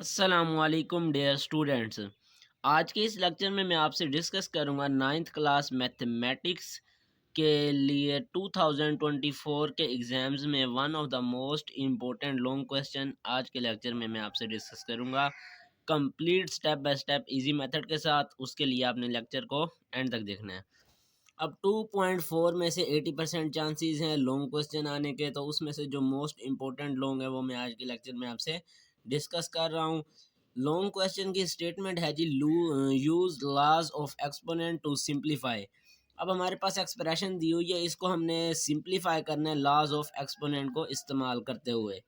अस्सलामुअलैकुम dear students. आज के इस लेक्चर में मैं आपसे डिस्कस करूंगा नाइन्थ क्लास मैथमेटिक्स के लिए 2024 के एग्ज़ाम्स में one of the most important long question. आज के लेक्चर में मैं आपसे डिस्कस करूंगा complete step by step easy method के साथ। उसके लिए आपने लेक्चर को एंड तक देखना है। अब 2.4 में से 80% चांसेस हैं लॉन्ग क्वेश्चन आने के, तो उसमें से जो मोस्ट इम्पोर्टेंट लॉन्ग है वो मैं आज के लेक्चर में आपसे डिस्कस कर रहा हूँ। लॉन्ग क्वेश्चन की स्टेटमेंट है जी, use laws of exponent to simplify. अब हमारे पास एक्सप्रेशन दी हुई है, इसको हमने सिंप्लीफाई करना है लॉज ऑफ एक्सपोनेंट को इस्तेमाल करते हुए।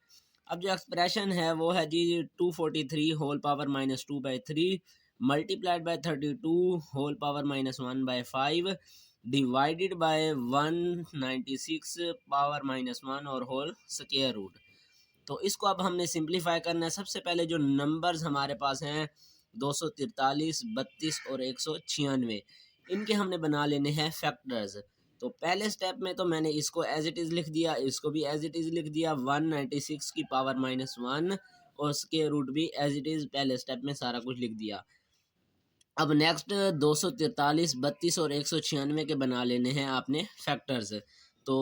अब जो एक्सप्रेशन है वो है जी 243 whole power -2/3 multiplied by 32 whole power -1/5 divided by 196 power -1 और होल स्क्वायर रूट। तो इसको अब हमने सिंप्लीफाई करना है। सबसे पहले जो नंबर्स हमारे पास हैं 243, 32 और 196, इनके हमने बना लेने हैं फैक्टर्स। तो पहले स्टेप में तो मैंने इसको एज इट इज़ लिख दिया, इसको भी एज इट इज़ लिख दिया, 196 की पावर -1 और स्क्वायर रूट भी एज इट इज़ पहले स्टेप में सारा कुछ लिख दिया। अब नेक्स्ट 243, 32 और 196 के बना लेने हैं आपने फैक्टर्स। तो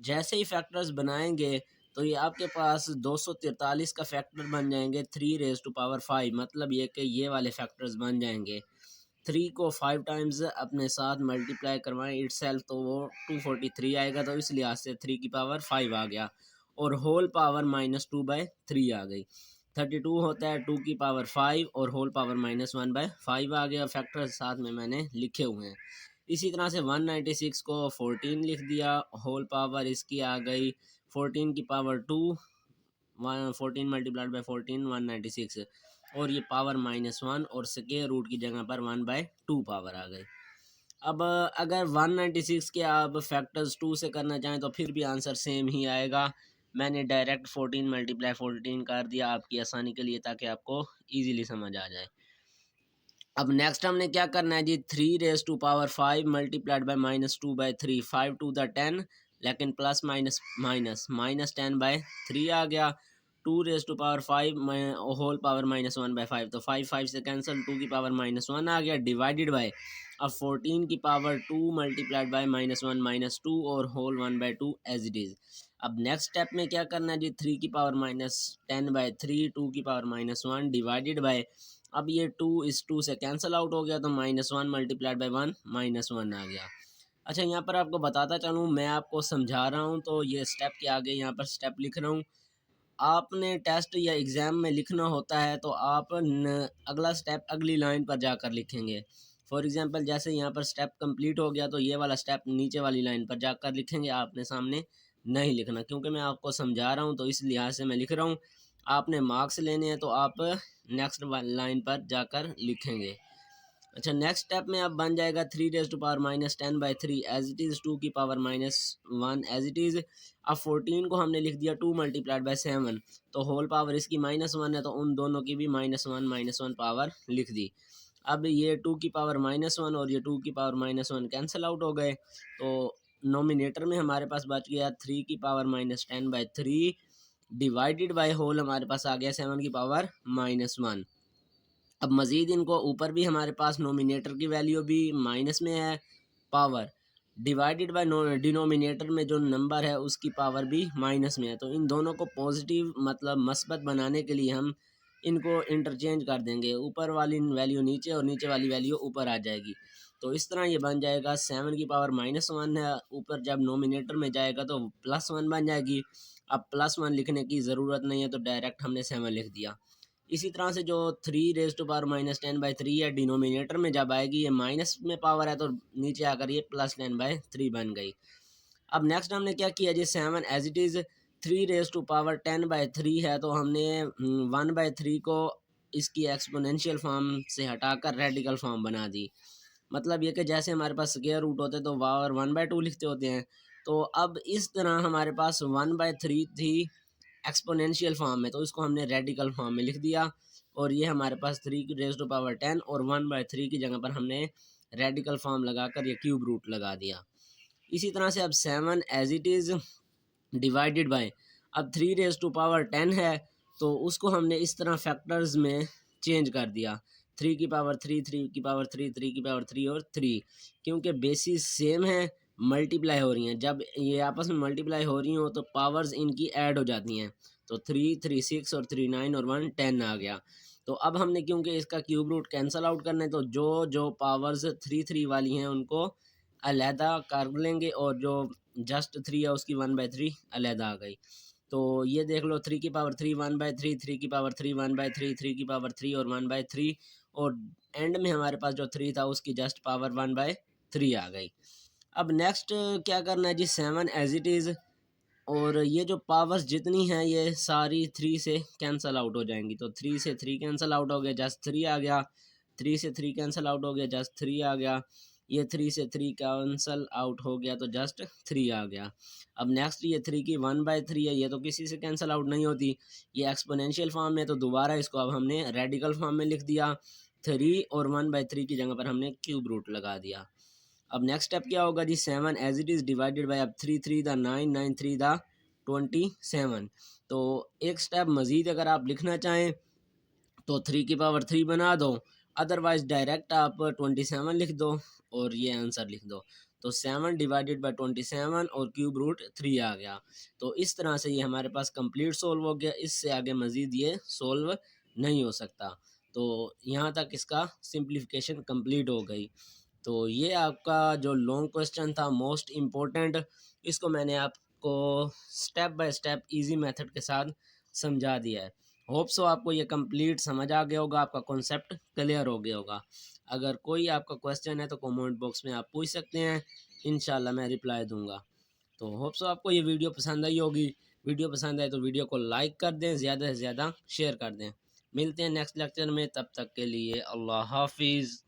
जैसे ही फैक्टर्स बनाएंगे तो ये आपके पास 243 का फैक्टर बन जाएंगे 3 मतलब ये कि ये वाले फैक्टर्स बन जाएंगे। 3 को 5 टाइम्स अपने साथ मल्टीप्लाई करवाएं इटसेल्फ तो वो 243 आएगा, तो इस लिहाज से 3 की पावर 5 आ गया और होल पावर -2/3 आ गई। 32 होता है 2 की पावर 5 और होल पावर -1/5 आ गया। फैक्टर साथ में मैंने लिखे हुए हैं। इसी तरह से 196 को 14 लिख दिया, होल पावर इसकी आ गई 14 की पावर 2, 14 मल्टीप्लाइड बाय 14 196 और ये पावर -1 और स्क्वायर रूट की जगह पर 1/2 पावर आ गई। अब अगर 196 के आप फैक्टर्स 2 से करना चाहें तो फिर भी आंसर सेम ही आएगा। मैंने डायरेक्ट 14 मल्टीप्लाई 14 कर दिया आपकी आसानी के लिए, ताकि आपको इजीली समझ आ जाए। अब नेक्स्ट हमने क्या करना है जी, 3 मल्टीप्लाइड बाय -2/3, 5 to the 10, लेकिन प्लस माइनस माइनस -10/3 आ गया। 2 होल पावर -1/5, तो 5 5 से कैंसिल, 2 की पावर -1 आ गया डिवाइडेड बाय अब 14 की पावर 2 मल्टीप्लाइड बाय -1 -2 और होल 1/2 एज इट इज़। अब नेक्स्ट स्टेप में क्या करना है जी, 3 की पावर -10/3, 2 की पावर -1 डिवाइडेड बाय अब ये 2 इस 2 से कैंसिल आउट हो गया, तो -1 मल्टीप्लाइड बाय 1 -1 आ गया। अच्छा, यहाँ पर आपको बताता चलूँ, मैं आपको समझा रहा हूँ तो ये स्टेप के आगे यहाँ पर स्टेप लिख रहा हूँ। आपने टेस्ट या एग्ज़ाम में लिखना होता है तो आप अगला स्टेप अगली लाइन पर जाकर लिखेंगे। फॉर एग्ज़ाम्पल जैसे यहाँ पर स्टेप कंप्लीट हो गया तो ये वाला स्टेप नीचे वाली लाइन पर जाकर लिखेंगे, आपने सामने नहीं लिखना, क्योंकि मैं आपको समझा रहा हूँ तो इस लिहाज से मैं लिख रहा हूँ। आपने मार्क्स लेने हैं तो आप नेक्स्ट लाइन पर जाकर लिखेंगे। अच्छा, नेक्स्ट स्टेप में अब बन जाएगा 3 एज इट इज़, 2 की पावर -1 एज इट इज़। अब 14 को हमने लिख दिया 2 मल्टीप्लाइड बाय 7, तो होल पावर इसकी -1 है तो उन दोनों की भी -1 पावर लिख दी। अब ये 2 की पावर -1 और ये 2 की पावर -1 कैंसिल आउट हो गए, तो नोमिनेटर में हमारे पास बच गया 3 की पावर -10/3 डिवाइडेड बाय होल हमारे पास आ गया 7 की पावर -1। अब मज़ीद इनको ऊपर भी हमारे पास नोमिनेटर की वैल्यू भी माइनस में है, पावर डिवाइडेड बाय डिनोमिनेटर में जो नंबर है उसकी पावर भी माइनस में है, तो इन दोनों को पॉजिटिव मतलब मस्बत बनाने के लिए हम इनको इंटरचेंज कर देंगे। ऊपर वाली वैल्यू नीचे और नीचे वाली वैल्यू ऊपर आ जाएगी, तो इस तरह ये बन जाएगा 7 की पावर -1 है, ऊपर जब नोमिनेटर में जाएगा तो +1 बन जाएगी। अब +1 लिखने की ज़रूरत नहीं है तो डायरेक्ट हमने 7 लिख दिया। इसी तरह से जो 3 है डिनोमिनेटर में जब आएगी ये माइनस में पावर है तो नीचे आकर ये +10/3 बन गई। अब नेक्स्ट हमने क्या किया जी, 7 एज इट इज़, 3 10/3 है तो हमने 1/3 को इसकी एक्सपोनेंशियल फॉर्म से हटाकर रेडिकल फॉर्म बना दी। मतलब ये कि जैसे हमारे पास स्क्वायर रूट होते तो पावर 1/2 लिखते होते हैं, तो अब इस तरह हमारे पास 1/3 थी एक्सपोनेंशियल फॉर्म में, तो इसको हमने रेडिकल फॉर्म में लिख दिया और ये हमारे पास 3 और 1/3 की जगह पर हमने रेडिकल फॉर्म लगाकर ये क्यूब रूट लगा दिया। इसी तरह से अब 7 as it is divided by अब 3 है तो उसको हमने इस तरह फैक्टर्स में चेंज कर दिया, 3 की पावर 3, 3 की पावर 3, 3 की पावर 3 और 3, क्योंकि बेसिस सेम है, मल्टीप्लाई हो रही हैं। जब ये आपस में मल्टीप्लाई हो रही हो तो पावर्स इनकी ऐड हो जाती हैं। तो 3, 3 6 और 3 9 और 1 10 आ गया। तो अब हमने क्योंकि इसका क्यूब रूट कैंसिल आउट करना है, तो जो जो पावर्स 3 3 वाली हैं उनको अलहदा कर लेंगे, और जो जस्ट 3 है उसकी 1/3 अलहदा आ गई। तो ये देख लो, 3 की पावर 3 1/3, 3 की पावर 3 1/3, 3 की पावर 3 और 1/3, और एंड में हमारे पास जो 3 था उसकी जस्ट पावर 1/3 आ गई। अब नेक्स्ट क्या करना है जी, 7 एज इट इज़, और ये जो पावर्स जितनी हैं ये सारी 3 से कैंसिल आउट हो जाएंगी। तो 3 से 3 कैंसिल आउट हो गया, जस्ट 3 आ गया। 3 से 3 कैंसिल आउट हो गया, जस्ट 3 आ गया। ये 3 से 3 कैंसिल आउट हो गया तो जस्ट 3 आ गया। अब नेक्स्ट ये 3 की 1/3 है, ये तो किसी से कैंसिल आउट नहीं होती, ये एक्सपोनेंशियल फॉर्म में, तो दोबारा इसको अब हमने रेडिकल फॉर्म में लिख दिया। 3 और 1/3 की जगह पर हमने क्यूब रूट लगा दिया। अब नेक्स्ट स्टेप क्या होगा जी, 7 as it is divided by, अब 3 3 द 9, 9 3 द 27। तो एक स्टेप मज़ीद अगर आप लिखना चाहें तो 3 की पावर 3 बना दो, अदरवाइज डायरेक्ट आप 27 लिख दो और ये आंसर लिख दो। तो 7 डिवाइडेड बाई 27 और क्यूब रूट 3 आ गया। तो इस तरह से ये हमारे पास कंप्लीट सोल्व हो गया, इससे आगे मज़ीद ये सोल्व नहीं हो सकता। तो यहाँ तक इसका सिंप्लीफिकेशन कंप्लीट हो गई। तो ये आपका जो लॉन्ग क्वेश्चन था मोस्ट इम्पोर्टेंट, इसको मैंने आपको step by step easy method के साथ समझा दिया है। होप सो आपको ये कंप्लीट समझ आ गया होगा, आपका कॉन्सेप्ट क्लियर हो गया होगा। अगर कोई आपका क्वेश्चन है तो कमेंट बॉक्स में आप पूछ सकते हैं, इंशाल्लाह मैं रिप्लाई दूंगा। तो होप सो आपको ये वीडियो पसंद आई होगी। वीडियो पसंद आए तो वीडियो को लाइक कर दें, ज़्यादा से ज़्यादा शेयर कर दें। मिलते हैं नेक्स्ट लेक्चर में, तब तक के लिए अल्लाह हाफिज़।